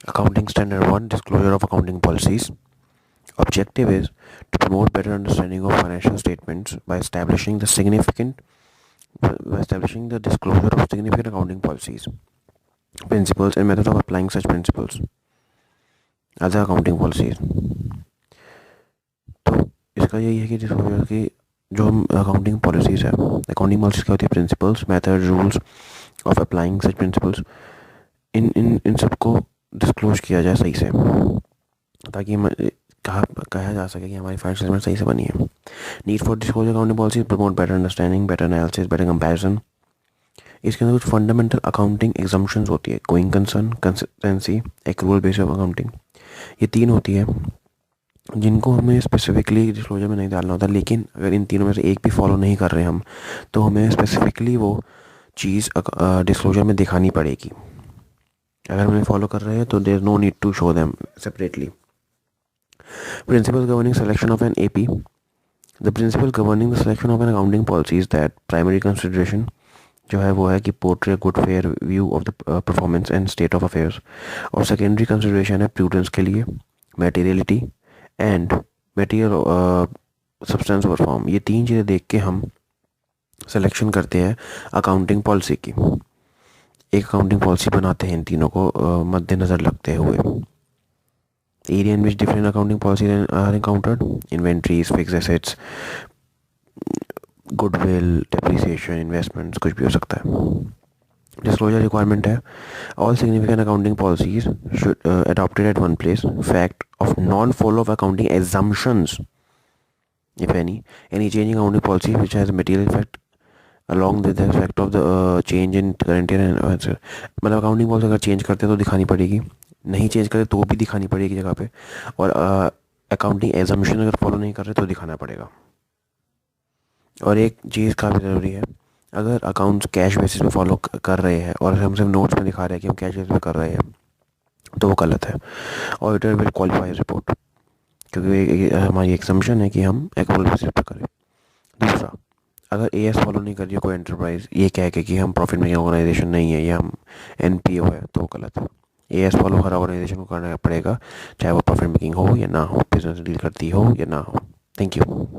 Accounting Standard 1, Disclosure of Accounting Policies. Objective is to promote better understanding of financial statements by establishing the disclosure of significant accounting policies, principles and methods of applying such principles. Other accounting policies. तो इसका यही है कि disclosure की जो हम accounting policies है, accounting policies क्या होती है, principles, method, rules of applying such principles, इन सबको डिस्क्लोज किया जाए सही से, ताकि हम कहा जा सके कि हमारी फाइनेंशियल स्टेटमेंट सही से बनी है. Need for disclosure accounting policy promote better understanding, better analysis, better comparison. इसके अंदर कुछ फंडामेंटल अकाउंटिंग एग्जम्पशंस होती है, going concern, consistency, accrual base of accounting. ये तीन होती है जिनको हमें स्पेसिफिकली डिस्क्लोजर में नहीं डालना होता, लेकिन अगर इन तीनों में से एक भी फॉलो नहीं कर रहे हम तो हमें स्पेसिफिकली वो चीज़ डिस्क्लोजर में दिखानी पड़ेगी. अगर हमें फॉलो कर रहे हैं तो there no need to show them separately. Principles governing selection of an AP. The principle governing the selection of an accounting policy is that primary consideration जो है वो है कि portray a good fair view of the performance and state of affairs, और secondary consideration है prudence के लिए, materiality and material substance over form. ये तीन चीज़ें देख के हम सिलेक्शन करते हैं अकाउंटिंग पॉलिसी की. एक अकाउंटिंग पॉलिसी बनाते हैं इन तीनों को मद्देनज़र लगते हुए. Area in which different accounting policies are encountered: inventories, fixed assets, goodwill, depreciation, investments, कुछ भी हो सकता है. Disclosure requirement है: all significant accounting policies should adopted at one place. Fact of non-follow of accounting assumptions, if any change in accounting policy which has a material effect along with the effect of the change in current year and मतलब accounting policy अगर change करते हैं तो दिखानी पड़ेगी, नहीं change करे तो भी दिखानी पड़ेगी जगह पे, और अकाउंटिंग एजम्पशन अगर फॉलो नहीं कर रहे तो दिखाना पड़ेगा. और एक चीज़ काफ़ी ज़रूरी है, अगर अकाउंट्स कैश बेसिस पे फॉलो कर रहे हैं और हम सिर्फ नोट्स में दिखा रहे हैं कि हम कैश बेसिस पे कर रहे हैं तो वो गलत है. ऑडिटर विल क्वालिफाई रिपोर्ट, क्योंकि हमारी एग्जम्पशन है कि हम एक्रूअल बेसिस पे करें. दूसरा, अगर एएस फॉलो नहीं कर रही है कोई एंटरप्राइज ये कह के कि हम प्रॉफिट मेकिंग ऑर्गेनाइजेशन नहीं है या हम एनपीओ है, तो वो गलत है. एएस फॉलो हर ऑर्गेनाइजेशन को करना पड़ेगा, चाहे वो प्रॉफिट मेकिंग हो या ना हो, बिजनेस डील करती हो या ना हो. Thank you.